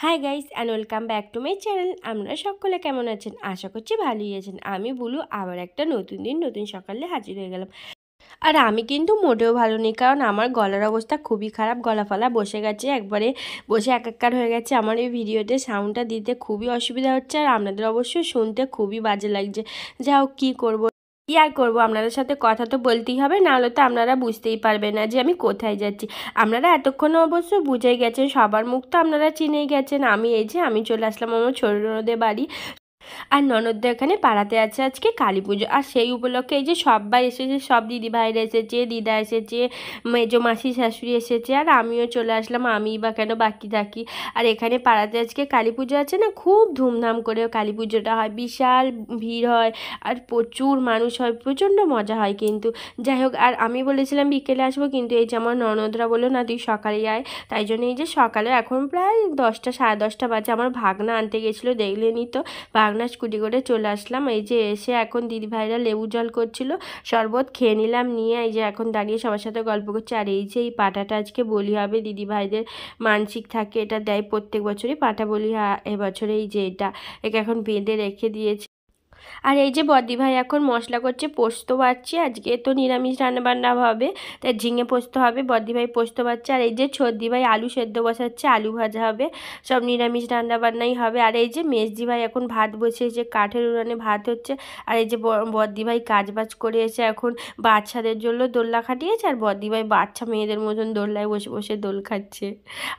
Hi guys and welcome back to my channel. আপনারা সকলে কেমন আছেন? আশা করছি ভালোই আছেন। আমি বুলু আবার একটা নতুন দিন নতুন সকালে হাজির হয়ে গেলাম। আর আমি কিন্তু মোটেও ভালো নেই, কারণ আমার গলার অবস্থা খুবই খারাপ। গলা ফলা বসে গেছে, একবারে বসে একাকার হয়ে গেছে। আমার এই ভিডিওতে সাউন্ডটা দিতে খুবই অসুবিধা হচ্ছে, আর আপনাদের অবশ্যই শুনতে খুবই বাজে লাগছে। যা হোক, কী করবো, কি আর করবো, আপনাদের সাথে কথা তো বলতেই হবে, নাহলে তো আপনারা বুঝতেই পারবেন না যে আমি কোথায় যাচ্ছি। আপনারা এতক্ষণে অবশ্য বুঝেই গেছেন, সবার মুখ তো আপনারা চিনেই গেছেন। আমি চলে আসলাম আমার ছোট ননদের বাড়ি। আর ননদদের এখানে পাড়াতে আছে আজকে কালী পুজো, আর সেই উপলক্ষে এই যে সবাই এসেছে, সব দিদি ভাইরা এসেছে, দিদা এসেছে, মেজো মাসি শাশুড়ি এসেছে, আর আমিও চলে আসলাম। আমি বা কেন বাকি থাকি। আর এখানে পাড়াতে আজকে কালী পুজো আছে না, খুব ধুমধাম করে কালী পুজোটা হয়, বিশাল ভিড় হয়, আর প্রচুর মানুষ হয়, প্রচণ্ড মজা হয় কিন্তু। যাই হোক, আর আমি বলেছিলাম বিকেলে আসবো, কিন্তু এই যে আমার ননদরা বললো না তুই সকালে আয়। তাই জন্য এই যে সকালে এখন প্রায় 10টা সাড়ে 10টা বাজে, আমার ভাগনা আনতে গেছিলো, দেখলেনি তো। ভাগনা স্কুটি করে চলে আসলাম। এই যে এসে এখন দিদিভাইরা লেবু জল করছিল, শরবত খেয়ে নিলাম, নিয়ে এই যে এখন দাঁড়িয়ে সবার সাথে গল্প করছে। আর এই যে এই পাটাটা আজকে বলি হবে, দিদিভাইদের মানসিক থাকে, এটা দেয় প্রত্যেক বছরই পাটা বলি। এবছরে এই যে একে এখন বেঁধে রেখে দিয়েছে। আর এই যে বদ্দি ভাই এখন মশলা করছে, পোস্ত বাটছে, আজকে তো নিরামিষ রান্নাবান্না হবে, তাই ঝিঙে পোস্ত হবে, বদ্দি ভাই পোস্ত বাটছে। আর এই যে ছোদ্দি ভাই আলু সেদ্ধ বসাচ্ছে, আলু ভাজা হবে, সব নিরামিষ রান্নাবান্নাই হবে। আর এই যে মেজদি ভাই এখন ভাত বসিয়েছে, কাঠের উনানে ভাত হচ্ছে। আর এই যে বদ্দি ভাই কাজ বাজ করে এসে এখন বাচ্চাদের জন্য দোলনা খাটিয়েছে, আর বদ্দি ভাই বাচ্চা মেয়েদের মতন দোলনায় বসে বসে দোল খাচ্ছে।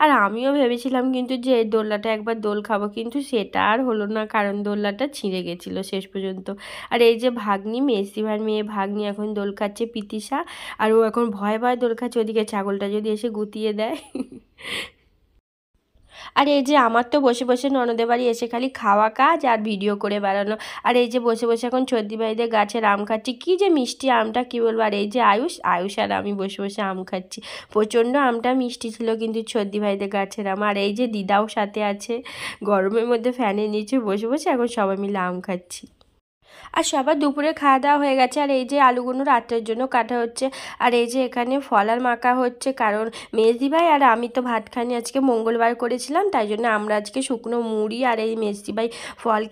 আর আমিও ভেবেছিলাম কিন্তু যে এই দোলনাটা একবার দোল খাবো, কিন্তু সেটা আর হলো না, কারণ দোলনাটা ছিঁড়ে গেছিলো শেষ পর্যন্ত। আর এই যে ভাগ্নি, মেজদিভার মেয়ে ভাগ্নি এখন দোল খাচ্ছে, পিতিশা। আর ও এখন ভয়ে ভয়ে দোল খাচ্ছে, ওদিকে ছাগলটা যদি এসে গুতিয়ে দেয়। আর এই যে আমার তো বসে বসে ননদের বাড়ি এসে খালি খাওয়া কাজ আর ভিডিও করে বেড়ানো। আর এই যে বসে বসে এখন চর্দি ভাইদের গাছের আম খাচ্ছি, কী যে মিষ্টি আমটা, কী বলবো। আর এই যে আয়ুষ আর আমি বসে বসে আম খাচ্ছি, প্রচণ্ড আমটা মিষ্টি ছিল কিন্তু চর্দি ভাইদের গাছের আম। আর এই যে দিদাও সাথে আছে, গরমের মধ্যে ফ্যানের নিচে বসে বসে এখন সবাই মিলে আম খাচ্ছি। আর সবার দুপুরে খাওয়া দাওয়া হয়ে গেছে। আর এই যে আলুগুলো রাত্রের জন্য কাটা হচ্ছে। আর এই যে এখানে ফল আর মাখা হচ্ছে, কারণ মেজদি ভাই আর আমি তো ভাত খাইনি, আজকে মঙ্গলবার করেছিলাম, তাই জন্য আমরা আজকে শুকনো মুড়ি আর এই মেজদি ভাই ফল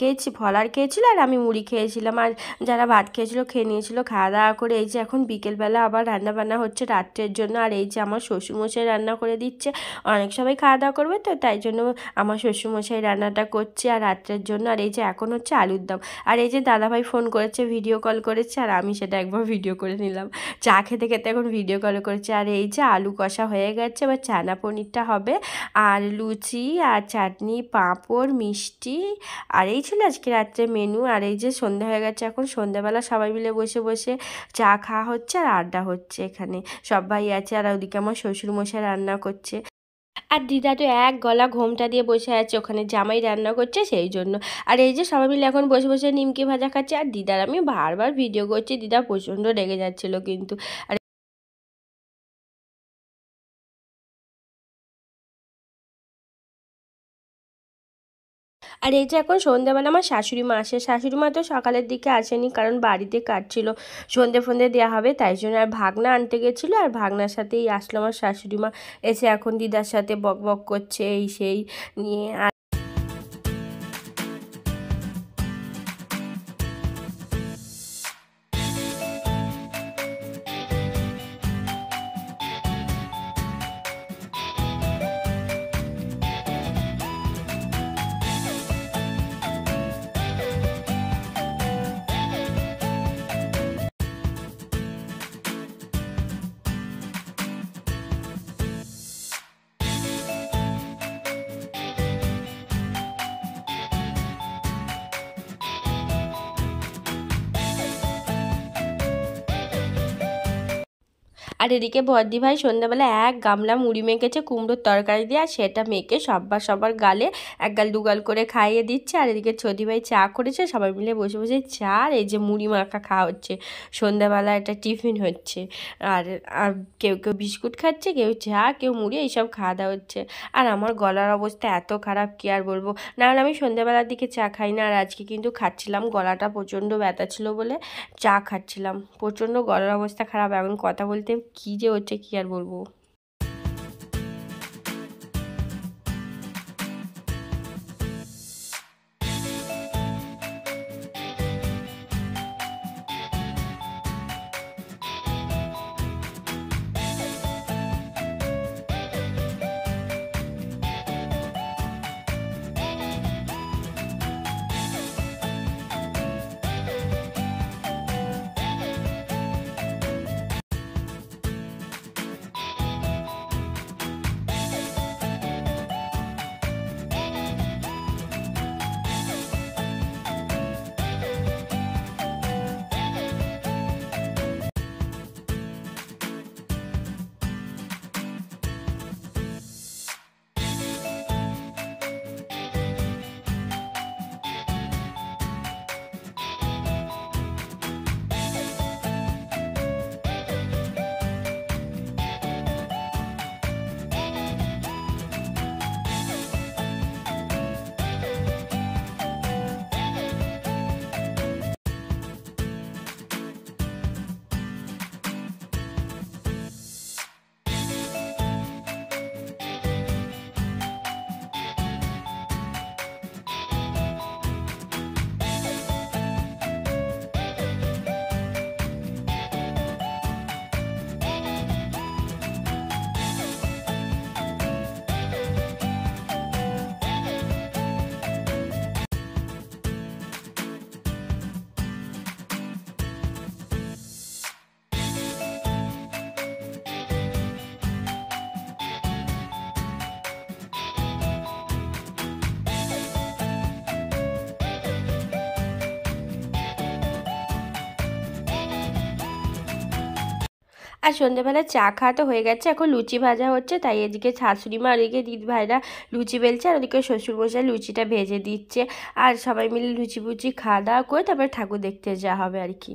আর খেয়েছিল, আর আমি মুড়ি খেয়েছিলাম। আর যারা ভাত খেয়েছিল খেয়ে নিয়েছিল। খাওয়া দাওয়া করে এই যে এখন বিকেলবেলা আবার রান্না বান্না হচ্ছে রাত্রের জন্য। আর এই যে আমার শ্বশুরমশাই রান্না করে দিচ্ছে, অনেক সবাই খাওয়া দাওয়া করবে তো, তাই জন্য আমার শ্বশুরমশাই রান্নাটা করছে আর রাত্রের জন্য। আর এই যে এখন হচ্ছে আলুর দম। আর এই যে দাদাভাই ফোন করেছে, ভিডিও কল করেছে, আর আমি সেটা একবার ভিডিও করে নিলাম। চা খেতে খেতে এখন ভিডিও কল করেছে। আর এই যে আলু কষা হয়ে গেছে, এবার চানা পনিরটা হবে, আর লুচি আর চাটনি, পাঁপড়, মিষ্টি, আর এই ছিল আজকে রাত্রে মেনু। আর এই যে সন্ধ্যা হয়ে গেছে, এখন সন্ধ্যাবেলা সবাই মিলে বসে বসে চা খাওয়া হচ্ছে আর আড্ডা হচ্ছে। এখানে সবাই আছে, আর ওদিকে আমার শ্বশুরমশাই রান্না করছে। আর দিদা তো এক গলা ঘোমটা দিয়ে বসে আছে, ওখানে জামাই রান্না করছে সেই জন্য। আর এই যে সবাই মিলে এখন বসে বসে নিমকি ভাজা খাচ্ছে। আর দিদার আমি বারবার ভিডিও করছি, দিদা প্রচণ্ড রেগে যাচ্ছিল কিন্তু। আর আর এই যে এখন সন্ধ্যাবেলা আমার শাশুড়ি মা আসে, শাশুড়ি মা তো সকালের দিকে আসেনি, কারণ বাড়িতে কাজ ছিল, সন্ধে ফন্ধে দেওয়া হবে তাই জন্য। আর ভাগনা আনতে গেছিলো, আর ভাগনার সাথেই আসলো আমার শাশুড়ি মা, এসে এখন দিদার সাথে বক বক করছে এই সেই নিয়ে। আর এদিকে বদ্দি ভাই সন্ধ্যাবেলা এক গামলা মুড়ি মেখেছে কুমড়োর তরকারি দিয়ে, আর সেটা মেখে সবার গালে এক গাল দু গাল করে খাইয়ে দিচ্ছে। আর এদিকে ছোটি ভাই চা করেছে, সবাই মিলে বসে বসে চা আর এই যে মুড়ি মাখা খাওয়া হচ্ছে। সন্ধ্যাবেলা এটা টিফিন হচ্ছে। আর আর কেউ কেউ বিস্কুট খাচ্ছে, কেউ চা, কেউ মুড়ি, এইসব খাওয়া দাওয়া হচ্ছে। আর আমার গলার অবস্থা এত খারাপ কি আর বলবো, নাহলে আমি সন্ধ্যাবেলার দিকে চা খাই না। আর আজকে কিন্তু খাচ্ছিলাম, গলাটা প্রচণ্ড ব্যথা ছিল বলে চা খাচ্ছিলাম। প্রচণ্ড গলার অবস্থা খারাপ, এখন কথা বলতে কী যে হচ্ছে কী আর বলবো। আর সন্ধ্যেবেলা চা খাওয়া তো হয়ে গেছে, এখন লুচি ভাজা হচ্ছে। তাই এদিকে শাশুড়ি মা আর এদিকে দিদি ভাইরা লুচি বেলছে, আর ওদিকে শ্বশুরমশাই লুচিটা ভেজে দিচ্ছে। আর সবাই মিলে লুচি ফুচি খাওয়া দাওয়া করে তারপরে ঠাকুর দেখতে যাওয়া হবে আর কি।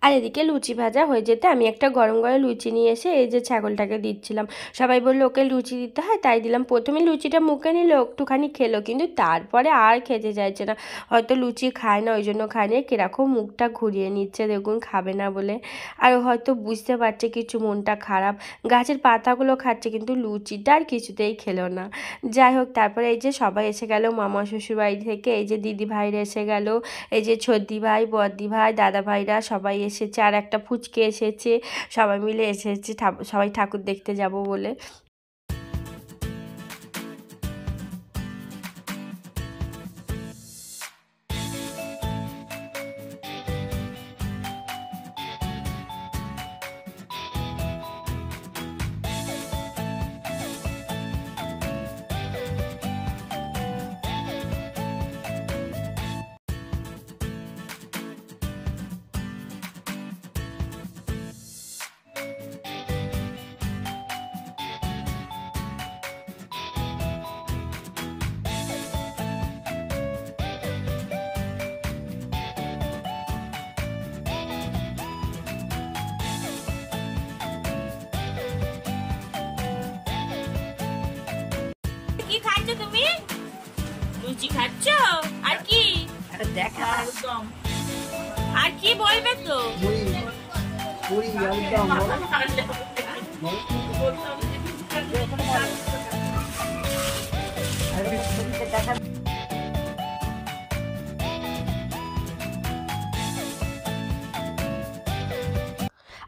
আর এদিকে লুচি ভাজা হয়ে যেতে আমি একটা গরম গরম লুচি নিয়ে এসে এই যে ছাগলটাকে দিচ্ছিলাম। সবাই বললো ওকে লুচি দিতে হয়, তাই দিলাম। প্রথমে লুচিটা মুখে নিল, একটুখানি খেলো, কিন্তু তারপরে আর খেতে চাইছে না। হয়তো লুচি খায় না, ওই জন্য খায় না। কিরকম মুখটা ঘুরিয়ে নিচ্ছে দেখুন, খাবে না বলে। আর হয়তো বুঝতে পারছে কিছু, মনটা খারাপ। গাছের পাতাগুলো খাচ্ছে, কিন্তু লুচিটা আর কিছুতেই খেলো না। যাই হোক, তারপরে এই যে সবাই এসে গেল মামা শ্বশুর বাড়ি থেকে। এই যে দিদি ভাইরা এসে গেল, এই যে ছোদ্দি ভাই, বদ্দি ভাই, দাদা ভাইরা সবাই এসেছে। আর একটা ফুচকে এসেছে, সবাই মিলে এসেছে সবাই ঠাকুর দেখতে যাব বলে। কি খাচ্ছ তুমি? লুচি খাচ্ছ? আর কি? দেখা একদম। আর কি বলবে তো? পুরি একদম।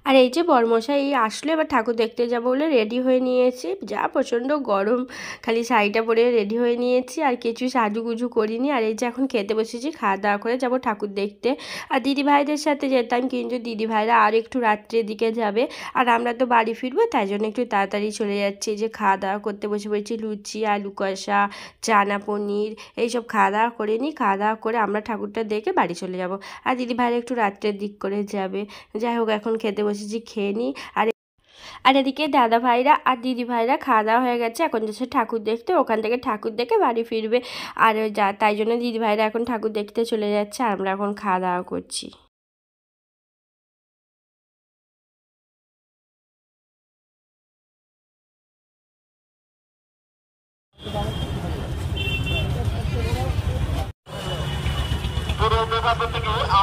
আর এই যে বরমশাই আসলো, এবার ঠাকুর দেখতে যাবো বলে রেডি হয়ে নিয়েছি। যা প্রচণ্ড গরম, খালি শাড়িটা পরে রেডি হয়ে নিয়েছি, আর কিছু সাজুগুজু করিনি। আর এই যে এখন খেতে বসেছি, খাওয়া দাওয়া করে যাবো ঠাকুর দেখতে। আর দিদি ভাইদের সাথে যেতাম, কিন্তু দিদি ভাইরা আর একটু রাত্রের দিকে যাবে, আর আমরা তো বাড়ি ফিরবো, তাই জন্য একটু তাড়াতাড়ি চলে যাচ্ছি। যে খাওয়া দাওয়া করতে বসে পড়েছি, লুচি, আলু কষা, চানা পনির, এইসব খাওয়া দাওয়া করে নিই। খাওয়া দাওয়া করে আমরা ঠাকুরটা দেখে বাড়ি চলে যাব। আর দিদি ভাইরা একটু রাত্রের দিক করে যাবে। যাই হোক, এখন খেতে বসেছি, খেয়ে নিই। আর এদিকে দাদা ভাইরা আর দিদি ভাইরা খাওয়া দাওয়া হয়ে গেছে, এখন যাচ্ছে ঠাকুর দেখতে। ওখান থেকে ঠাকুর দেখে বাড়ি ফিরবে। আর তাই জন্য দিদি ভাইরা এখন ঠাকুর দেখতে চলে যাচ্ছে, আর আমরা এখন খাওয়া দাওয়া করছি।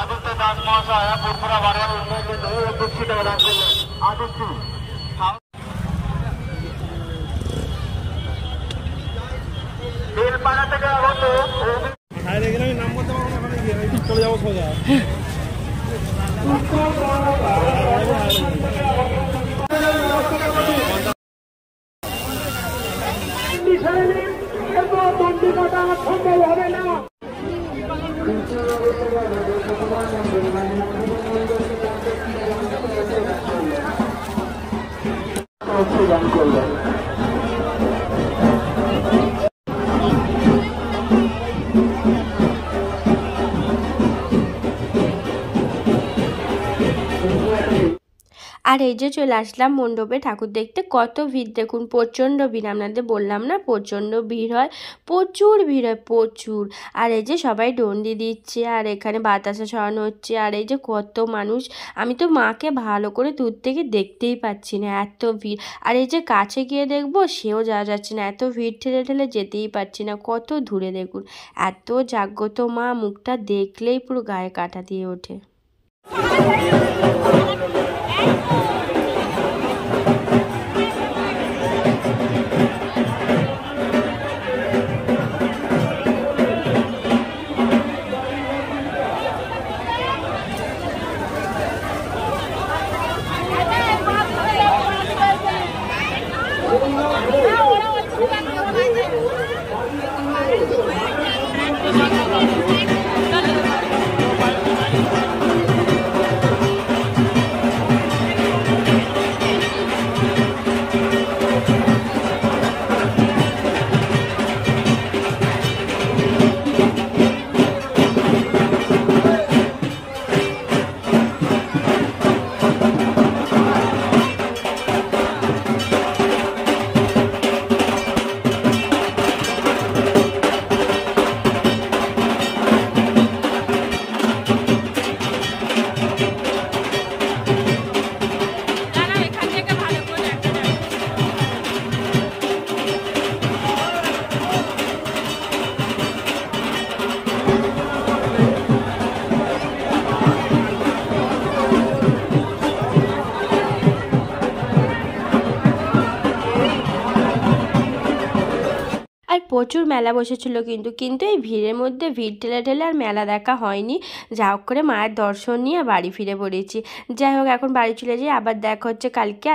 आदित्य दास महाशय पुरपुरा वार्ड उन्नयन के दो अध्यक्ष आदित्य बेलपाड़ा থেকে আগত বাইরে গেলে আমি নাম করতে পারবো না, ওখানে গিয়ে চলে যাবো সোজা। সম্ভব হবে না। গান করবেন। আর এই যে চলে আসলাম মণ্ডপে ঠাকুর দেখতে। কত ভিড় দেখুন, প্রচণ্ড ভিড়। আপনাদের বললাম না প্রচণ্ড ভিড় হয়, প্রচুর ভিড় হয়, প্রচুর। আর এই যে সবাই ডন্ডি দিচ্ছে, আর এখানে বাতাসা ছড়ানো হচ্ছে। আর এই যে কত মানুষ, আমি তো মাকে ভালো করে দূর থেকে দেখতেই পাচ্ছি না, এত ভিড়। আর এই যে কাছে গিয়ে দেখবো, সেও যাওয়া যাচ্ছে না, এত ভিড় ঠেলে ঠেলে যেতেই পারছি না। কত দূরে দেখুন, এত জাগ্রত মা, মুখটা দেখলেই পুরো গায়ে কাঁটা দিয়ে ওঠে। আর প্রচুর মেলা বসেছিল কিন্তু এই ভিড়ের মধ্যে ভিড় ঠেলে আর মেলা দেখা হয়নি। যা হোক করে মায়ের দর্শন নিয়ে বাড়ি ফিরে পড়েছি। যাই হোক, এখন বাড়ি চলে যাই, আবার দেখা হচ্ছে কালকে।